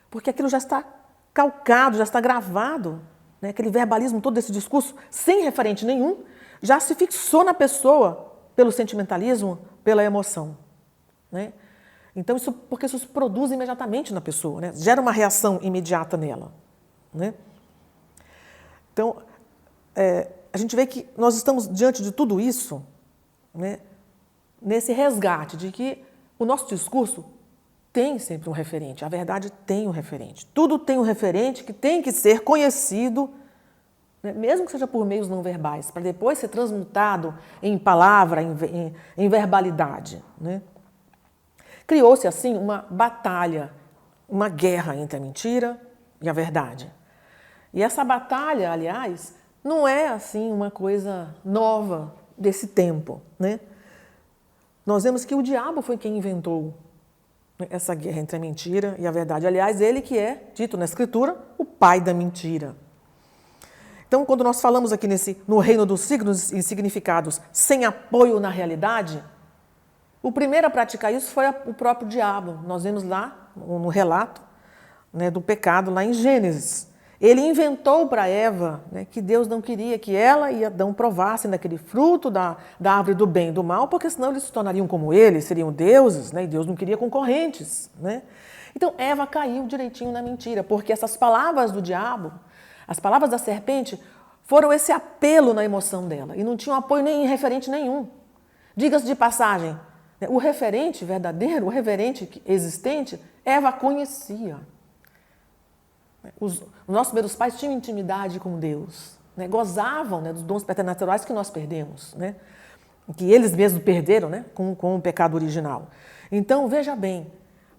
Porque aquilo já está calcado, já está gravado, né? Aquele verbalismo todo desse discurso, sem referente nenhum, já se fixou na pessoa pelo sentimentalismo, pela emoção, né? Então, porque isso se produz imediatamente na pessoa, né? Gera uma reação imediata nela, né? Então, a gente vê que nós estamos diante de tudo isso, né, nesse resgate de que o nosso discurso tem sempre um referente, a verdade tem um referente. Tudo tem um referente que tem que ser conhecido, né, mesmo que seja por meios não verbais, para depois ser transmutado em palavra, em verbalidade, né? Criou-se, assim, uma batalha, uma guerra entre a mentira e a verdade. E essa batalha, aliás, não é, assim, uma coisa nova desse tempo, né? Nós vemos que o diabo foi quem inventou essa guerra entre a mentira e a verdade. Aliás, ele que é, dito na Escritura, o pai da mentira. Então, quando nós falamos aqui no reino dos signos e significados sem apoio na realidade, o primeiro a praticar isso foi o próprio diabo. Nós vemos lá no relato, né, do pecado, lá em Gênesis. Ele inventou para Eva, né, que Deus não queria que ela e Adão provassem daquele fruto da árvore do bem e do mal, porque senão eles se tornariam como ele, seriam deuses, né, e Deus não queria concorrentes, né? Então Eva caiu direitinho na mentira, porque essas palavras do diabo, as palavras da serpente, foram esse apelo na emoção dela, e não tinham apoio nem referente nenhum. Diga-se de passagem, o referente verdadeiro, o referente existente, Eva conhecia. Os nossos primeiros pais tinham intimidade com Deus, né? Gozavam, né, dos dons preternaturais que nós perdemos, né? Que eles mesmos perderam, né, com o pecado original. Então, veja bem,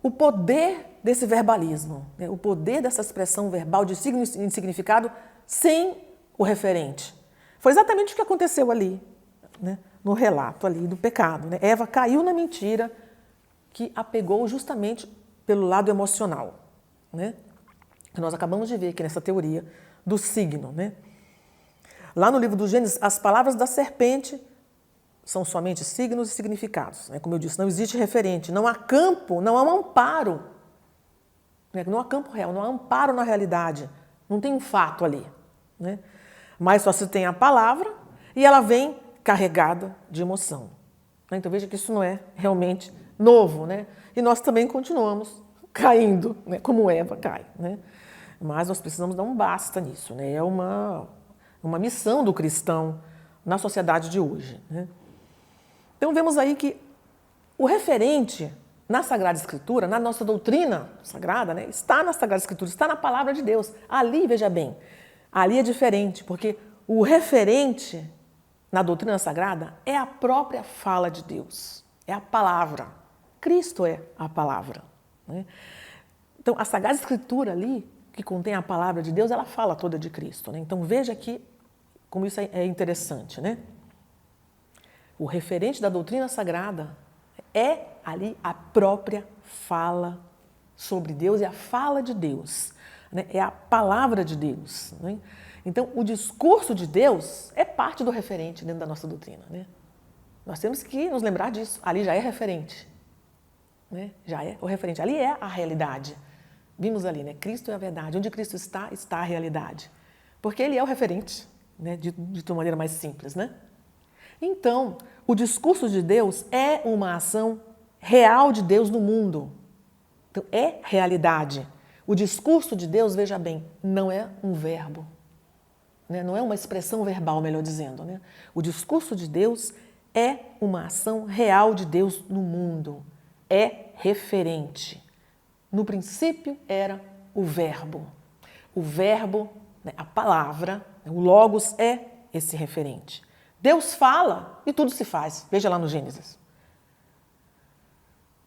o poder desse verbalismo, né, o poder dessa expressão verbal de signo e significado sem o referente. Foi exatamente o que aconteceu ali, né, no relato ali do pecado, né? Eva caiu na mentira que a pegou justamente pelo lado emocional, né? Que nós acabamos de ver aqui nessa teoria do signo, né? Lá no livro do Gênesis, as palavras da serpente são somente signos e significados, né? Como eu disse, não existe referente, não há campo, não há um amparo, né? Não há campo real, não há amparo na realidade, não tem um fato ali, né? Mas só se tem a palavra e ela vem carregada de emoção. Então veja que isso não é realmente novo, né? E nós também continuamos caindo, né? Como Eva cai, né? Mas nós precisamos dar um basta nisso, né? É uma missão do cristão na sociedade de hoje, né? Então vemos aí que o referente na Sagrada Escritura, na nossa doutrina sagrada, né? Está na Sagrada Escritura, está na Palavra de Deus. Ali, veja bem, ali é diferente, porque o referente na doutrina sagrada é a própria fala de Deus, é a palavra. Cristo é a palavra, né? Então, a Sagrada Escritura ali, que contém a palavra de Deus, ela fala toda de Cristo, né? Então, veja aqui como isso é interessante, né? O referente da doutrina sagrada é ali a própria fala sobre Deus e a fala de Deus, né? É a palavra de Deus, né? Então, o discurso de Deus é parte do referente dentro da nossa doutrina, né? Nós temos que nos lembrar disso. Ali já é referente, né? Já é o referente. Ali é a realidade. Vimos ali, né? Cristo é a verdade. Onde Cristo está, está a realidade. Porque Ele é o referente, né? De uma maneira mais simples, né? Então, o discurso de Deus é uma ação real de Deus no mundo. Então, é realidade. O discurso de Deus, veja bem, não é um verbo, né? Não é uma expressão verbal, melhor dizendo, né? O discurso de Deus é uma ação real de Deus no mundo. É referente. No princípio era o verbo. O verbo, né, a palavra, o logos é esse referente. Deus fala e tudo se faz. Veja lá no Gênesis.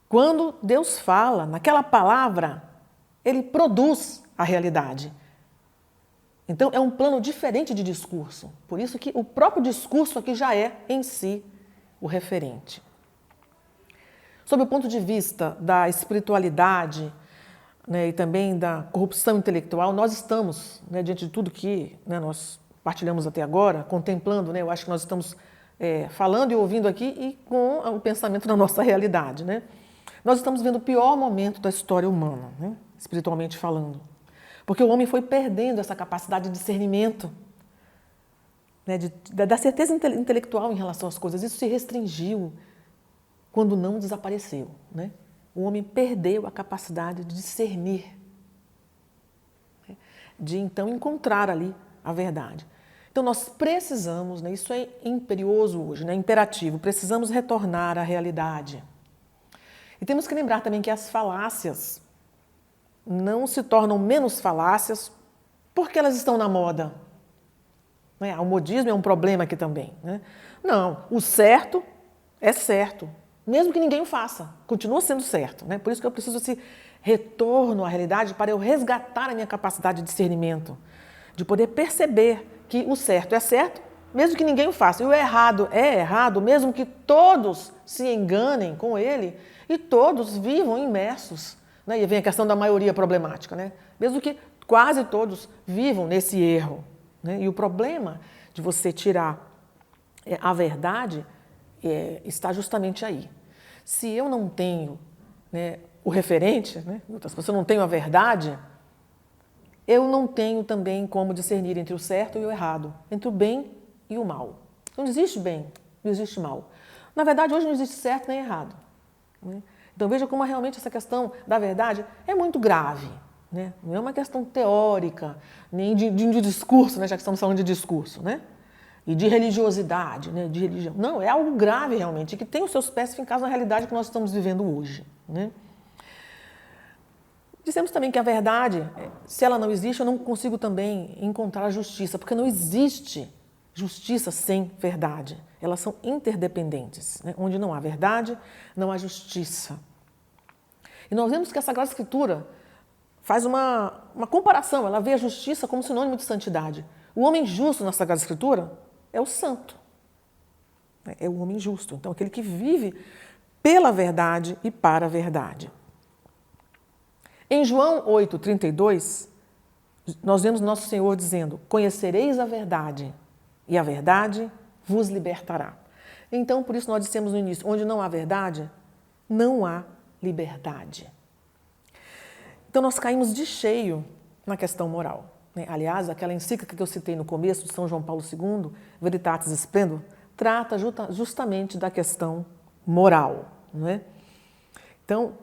Quando Deus fala, naquela palavra, Ele produz a realidade. Então, é um plano diferente de discurso. Por isso que o próprio discurso aqui já é, em si, o referente. Sob o ponto de vista da espiritualidade, né, e também da corrupção intelectual, nós estamos, né, diante de tudo que, né, nós partilhamos até agora, contemplando, né, eu acho que nós estamos falando e ouvindo aqui e com o pensamento na nossa realidade, né? Nós estamos vendo o pior momento da história humana, né, espiritualmente falando. Porque o homem foi perdendo essa capacidade de discernimento, né, da certeza intelectual em relação às coisas. Isso se restringiu quando não desapareceu, né? O homem perdeu a capacidade de discernir, né, de então encontrar ali a verdade. Então nós precisamos, né, isso é imperioso hoje, né, imperativo, precisamos retornar à realidade. E temos que lembrar também que as falácias não se tornam menos falácias porque elas estão na moda. O modismo é um problema aqui também, né? Não, o certo é certo, mesmo que ninguém o faça, continua sendo certo, né? Por isso que eu preciso desse retorno à realidade para eu resgatar a minha capacidade de discernimento, de poder perceber que o certo é certo, mesmo que ninguém o faça, e o errado é errado, mesmo que todos se enganem com ele e todos vivam imersos, né? E vem a questão da maioria problemática, né? Mesmo que quase todos vivam nesse erro, né? E o problema de você tirar a verdade está justamente aí. Se eu não tenho, né, o referente, né, se eu não tenho a verdade, eu não tenho também como discernir entre o certo e o errado, entre o bem e o mal. Não existe bem, não existe mal. Na verdade, hoje não existe certo nem errado, né? Então veja como realmente essa questão da verdade é muito grave, né? Não é uma questão teórica, nem de discurso, né? Já que estamos falando de discurso, né? E de religiosidade, né? De religião. Não, é algo grave realmente, que tem os seus pés fincados na realidade que nós estamos vivendo hoje, né? Dissemos também que a verdade, se ela não existe, eu não consigo também encontrar a justiça, porque não existe justiça sem verdade. Elas são interdependentes, né? Onde não há verdade, não há justiça. E nós vemos que a Sagrada Escritura faz uma comparação, ela vê a justiça como sinônimo de santidade. O homem justo na Sagrada Escritura é o santo, é o homem justo, então aquele que vive pela verdade e para a verdade. Em João 8,32, nós vemos nosso Senhor dizendo: conhecereis a verdade, e a verdade vos libertará. Então, por isso nós dissemos no início, onde não há verdade, não há liberdade. Então, nós caímos de cheio na questão moral, né? Aliás, aquela encíclica que eu citei no começo, de São João Paulo II, Veritatis Splendor, trata justamente da questão moral, não é? Então,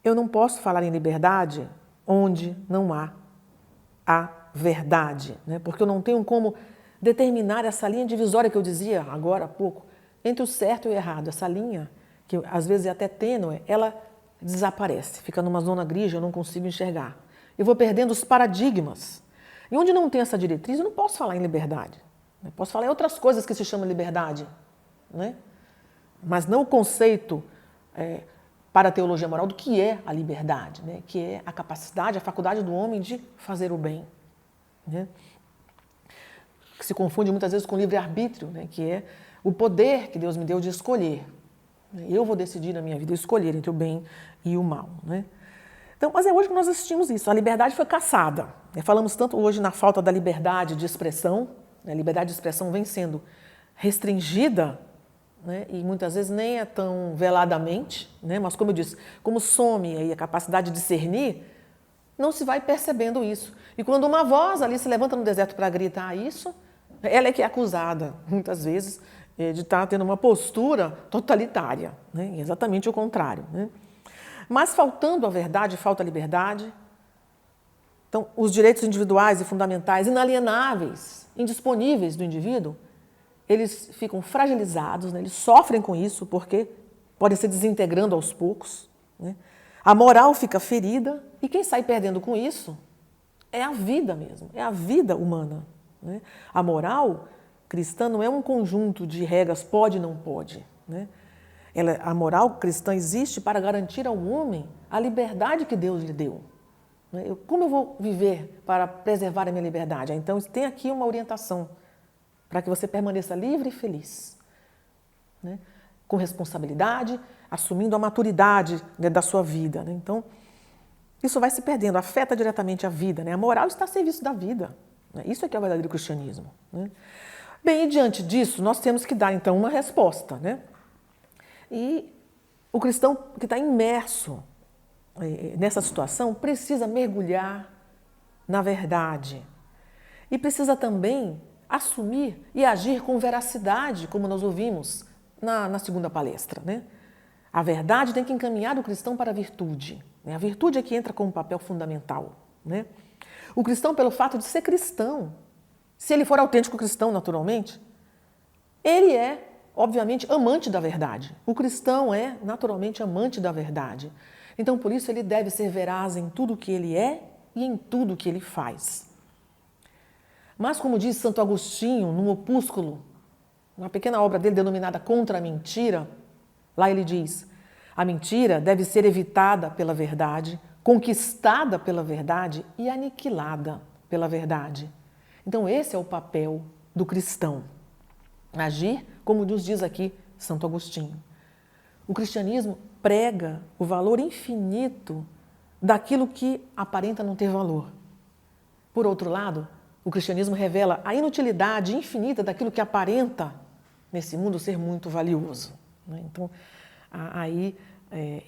eu não posso falar em liberdade onde não há a verdade, né? Porque eu não tenho como determinar essa linha divisória que eu dizia agora há pouco, entre o certo e o errado. Essa linha, que às vezes é até tênue, ela desaparece, fica numa zona gris, eu não consigo enxergar. Eu vou perdendo os paradigmas. E onde não tem essa diretriz, eu não posso falar em liberdade. Eu posso falar em outras coisas que se chamam liberdade, né? Mas não o conceito para a teologia moral do que é a liberdade, né? Que é a capacidade, a faculdade do homem de fazer o bem, né? Que se confunde muitas vezes com livre-arbítrio, né? Que é o poder que Deus me deu de escolher. Eu vou decidir na minha vida, escolher entre o bem e o mal, né? Então, mas é hoje que nós assistimos isso. A liberdade foi caçada. Falamos tanto hoje na falta da liberdade de expressão. A liberdade de expressão vem sendo restringida, né? E muitas vezes nem é tão veladamente, né? Mas como eu disse, como some aí a capacidade de discernir, não se vai percebendo isso. E quando uma voz ali se levanta no deserto para gritar isso, ela é que é acusada, muitas vezes, de estar tendo uma postura totalitária, né? Exatamente o contrário, né? Mas faltando a verdade, falta a liberdade. Então, os direitos individuais e fundamentais, inalienáveis, indisponíveis do indivíduo, eles ficam fragilizados, né? Eles sofrem com isso, porque podem se desintegrando aos poucos, né? A moral fica ferida, e quem sai perdendo com isso é a vida mesmo, é a vida humana, né? A moral cristã não é um conjunto de regras pode e não pode, né? A moral cristã existe para garantir ao homem a liberdade que Deus lhe deu. Como eu vou viver para preservar a minha liberdade? Então, tem aqui uma orientação para que você permaneça livre e feliz, né? Com responsabilidade, assumindo a maturidade, né, da sua vida, né? Então, isso vai se perdendo, afeta diretamente a vida, né? A moral está a serviço da vida, né? Isso é que é o verdadeiro cristianismo, né? Bem, e diante disso, nós temos que dar, então, uma resposta, né? E o cristão que está imerso nessa situação precisa mergulhar na verdade e precisa também assumir e agir com veracidade, como nós ouvimos na segunda palestra, né? A verdade tem que encaminhar o cristão para a virtude, né? A virtude é que entra como um papel fundamental, né? O cristão, pelo fato de ser cristão, se ele for autêntico cristão, naturalmente, ele é obviamente, amante da verdade. O cristão é, naturalmente, amante da verdade. Então, por isso, ele deve ser veraz em tudo o que ele é e em tudo o que ele faz. Mas, como diz Santo Agostinho, num opúsculo, uma pequena obra dele denominada Contra a Mentira, lá ele diz: a mentira deve ser evitada pela verdade, conquistada pela verdade e aniquilada pela verdade. Então, esse é o papel do cristão. Agir, como nos diz aqui Santo Agostinho. O cristianismo prega o valor infinito daquilo que aparenta não ter valor. Por outro lado, o cristianismo revela a inutilidade infinita daquilo que aparenta, nesse mundo, ser muito valioso, né? Então, aí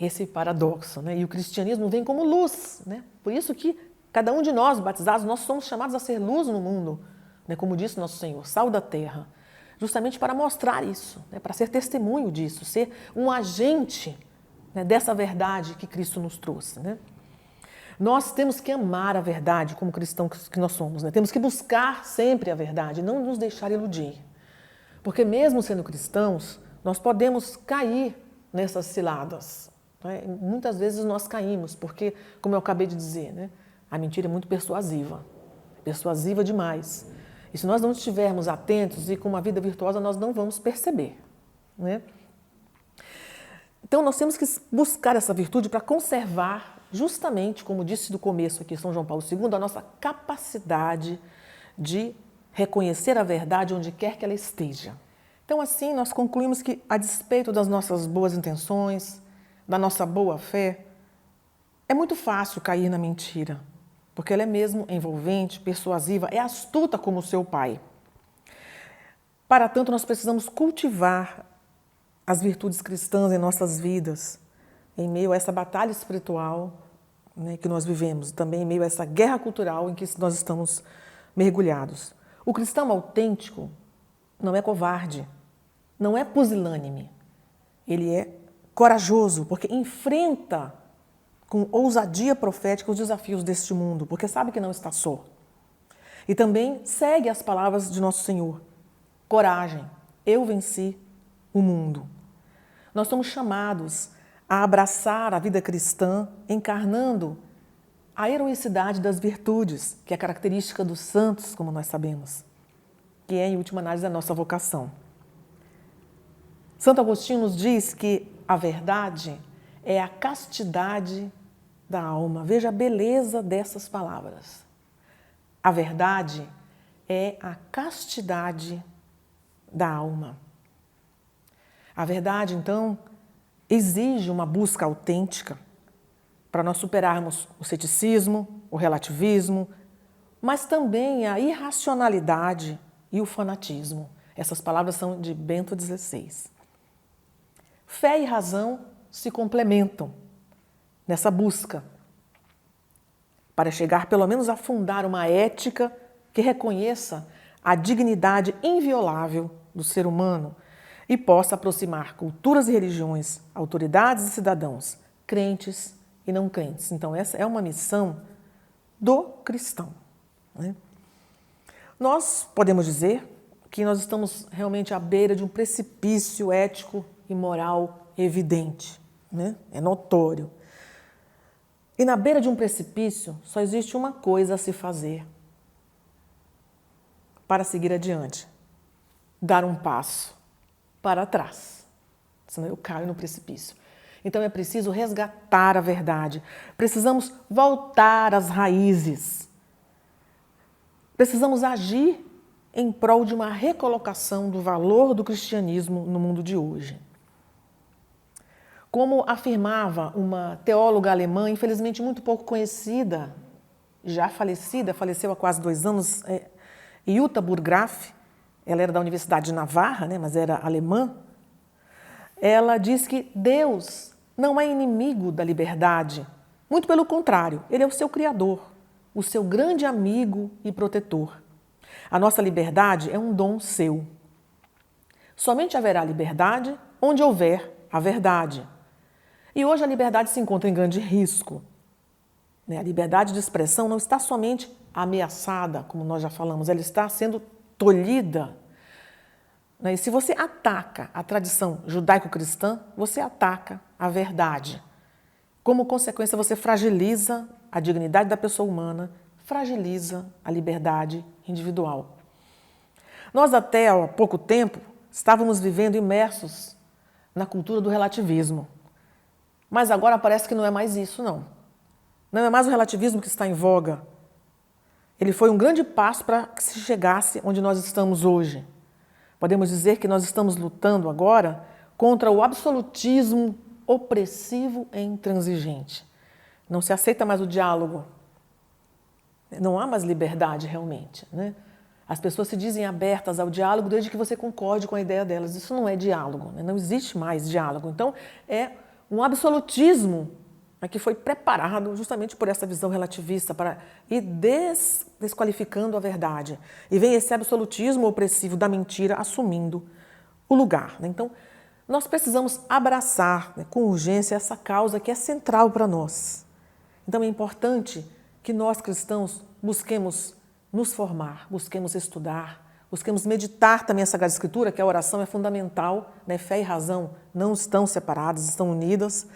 esse paradoxo, né? E o cristianismo vem como luz, né? Por isso que cada um de nós, batizados, nós somos chamados a ser luz no mundo, né? Como disse nosso Senhor, sal da terra. Justamente para mostrar isso, né? Para ser testemunho disso, ser um agente, né, dessa verdade que Cristo nos trouxe, né? Nós temos que amar a verdade como cristãos que nós somos, né? Temos que buscar sempre a verdade, não nos deixar iludir. Porque mesmo sendo cristãos, nós podemos cair nessas ciladas, né? Muitas vezes nós caímos, porque, como eu acabei de dizer, né, a mentira é muito persuasiva demais. E se nós não estivermos atentos e com uma vida virtuosa, nós não vamos perceber, né? Então, nós temos que buscar essa virtude para conservar, justamente, como disse no começo aqui São João Paulo II, a nossa capacidade de reconhecer a verdade onde quer que ela esteja. Então, assim, nós concluímos que, a despeito das nossas boas intenções, da nossa boa fé, é muito fácil cair na mentira, porque ela é mesmo envolvente, persuasiva, é astuta como o seu pai. Para tanto, nós precisamos cultivar as virtudes cristãs em nossas vidas, em meio a essa batalha espiritual, né, que nós vivemos, também em meio a essa guerra cultural em que nós estamos mergulhados. O cristão autêntico não é covarde, não é pusilânime. Ele é corajoso, porque enfrenta com ousadia profética os desafios deste mundo, porque sabe que não está só. E também segue as palavras de nosso Senhor. Coragem, eu venci o mundo. Nós somos chamados a abraçar a vida cristã, encarnando a heroicidade das virtudes, que é característica dos santos, como nós sabemos, que é, em última análise, a nossa vocação. Santo Agostinho nos diz que a verdade é a castidade da alma. Veja a beleza dessas palavras. A verdade é a castidade da alma. A verdade, então, exige uma busca autêntica para nós superarmos o ceticismo, o relativismo, mas também a irracionalidade e o fanatismo. Essas palavras são de Bento XVI. Fé e razão se complementam nessa busca para chegar pelo menos a fundar uma ética que reconheça a dignidade inviolável do ser humano e possa aproximar culturas e religiões, autoridades e cidadãos, crentes e não crentes. Então, essa é uma missão do cristão, né? Nós podemos dizer que nós estamos realmente à beira de um precipício ético e moral evidente, né? É notório. E na beira de um precipício só existe uma coisa a se fazer para seguir adiante: dar um passo para trás, senão eu caio no precipício. Então é preciso resgatar a verdade, precisamos voltar às raízes, precisamos agir em prol de uma recolocação do valor do cristianismo no mundo de hoje. Como afirmava uma teóloga alemã, infelizmente muito pouco conhecida, já falecida, faleceu há quase 2 anos, Jutta Burggraff, ela era da Universidade de Navarra, né, mas era alemã. Ela diz que Deus não é inimigo da liberdade, muito pelo contrário, Ele é o seu criador, o seu grande amigo e protetor. A nossa liberdade é um dom seu. Somente haverá liberdade onde houver a verdade. E hoje a liberdade se encontra em grande risco. A liberdade de expressão não está somente ameaçada, como nós já falamos, ela está sendo tolhida. E se você ataca a tradição judaico-cristã, você ataca a verdade. Como consequência, você fragiliza a dignidade da pessoa humana, fragiliza a liberdade individual. Nós até há pouco tempo estávamos vivendo imersos na cultura do relativismo. Mas agora parece que não é mais isso, não. Não é mais o relativismo que está em voga. Ele foi um grande passo para que se chegasse onde nós estamos hoje. Podemos dizer que nós estamos lutando agora contra o absolutismo opressivo e intransigente. Não se aceita mais o diálogo. Não há mais liberdade realmente, né? As pessoas se dizem abertas ao diálogo desde que você concorde com a ideia delas. Isso não é diálogo, né? Não existe mais diálogo. Então, é um absolutismo que foi preparado justamente por essa visão relativista para ir desqualificando a verdade. E vem esse absolutismo opressivo da mentira assumindo o lugar, né? Então, nós precisamos abraçar, né, com urgência essa causa que é central para nós. Então, é importante que nós cristãos busquemos nos formar, busquemos estudar, busquemos meditar também a Sagrada Escritura, que a oração é fundamental, né? Fé e razão não estão separadas, estão unidas,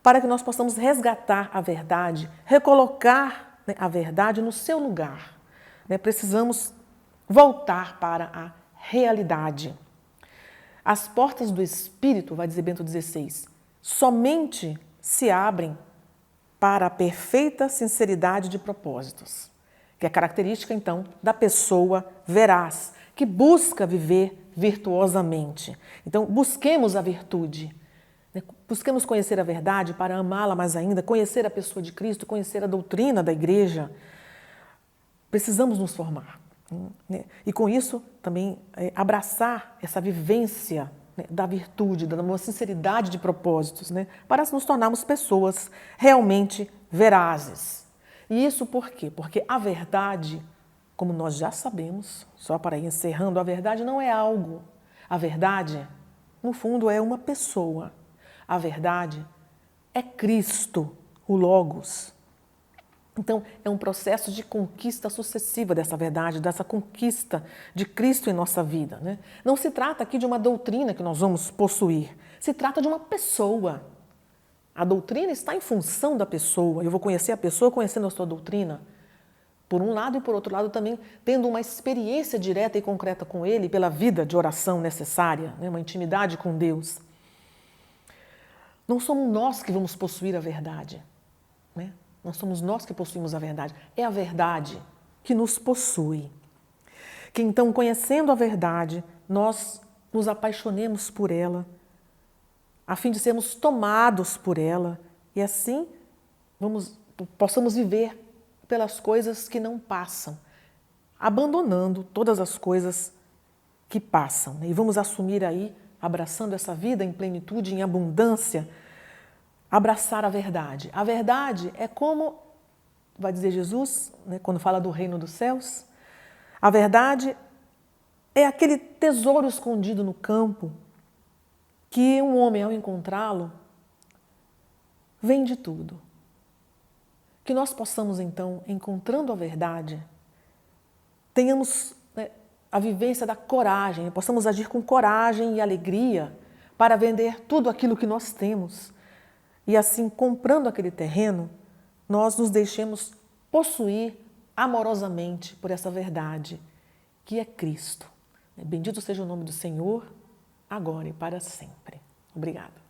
para que nós possamos resgatar a verdade, recolocar, né, a verdade no seu lugar, né? Precisamos voltar para a realidade. As portas do Espírito, vai dizer Bento XVI, somente se abrem para a perfeita sinceridade de propósitos, que é característica, então, da pessoa veraz, que busca viver virtuosamente. Então, busquemos a virtude, né? Busquemos conhecer a verdade para amá-la mais ainda, conhecer a pessoa de Cristo, conhecer a doutrina da Igreja. Precisamos nos formar, né? E com isso também abraçar essa vivência, né, da virtude, da uma sinceridade de propósitos, né, para nos tornarmos pessoas realmente verazes. E isso por quê? Porque a verdade, como nós já sabemos, só para ir encerrando, a verdade não é algo. A verdade, no fundo, é uma pessoa. A verdade é Cristo, o Logos. Então, é um processo de conquista sucessiva dessa verdade, dessa conquista de Cristo em nossa vida, né? Não se trata aqui de uma doutrina que nós vamos possuir, se trata de uma pessoa. A doutrina está em função da pessoa. Eu vou conhecer a pessoa conhecendo a sua doutrina. Por um lado e por outro lado também tendo uma experiência direta e concreta com Ele pela vida de oração necessária, né? Uma intimidade com Deus. Não somos nós que vamos possuir a verdade, né? Não somos nós que possuímos a verdade. É a verdade que nos possui. Que então, conhecendo a verdade, nós nos apaixonemos por ela, a fim de sermos tomados por ela e assim possamos viver pelas coisas que não passam, abandonando todas as coisas que passam. Né? E vamos assumir aí, abraçando essa vida em plenitude, em abundância, abraçar a verdade. A verdade é como, vai dizer Jesus, né, quando fala do reino dos céus, a verdade é aquele tesouro escondido no campo que um homem, ao encontrá-lo, vende tudo. Que nós possamos, então, encontrando a verdade, tenhamos, né, a vivência da coragem, possamos agir com coragem e alegria para vender tudo aquilo que nós temos. E assim, comprando aquele terreno, nós nos deixemos possuir amorosamente por essa verdade, que é Cristo. Bendito seja o nome do Senhor, agora e para sempre. Obrigada.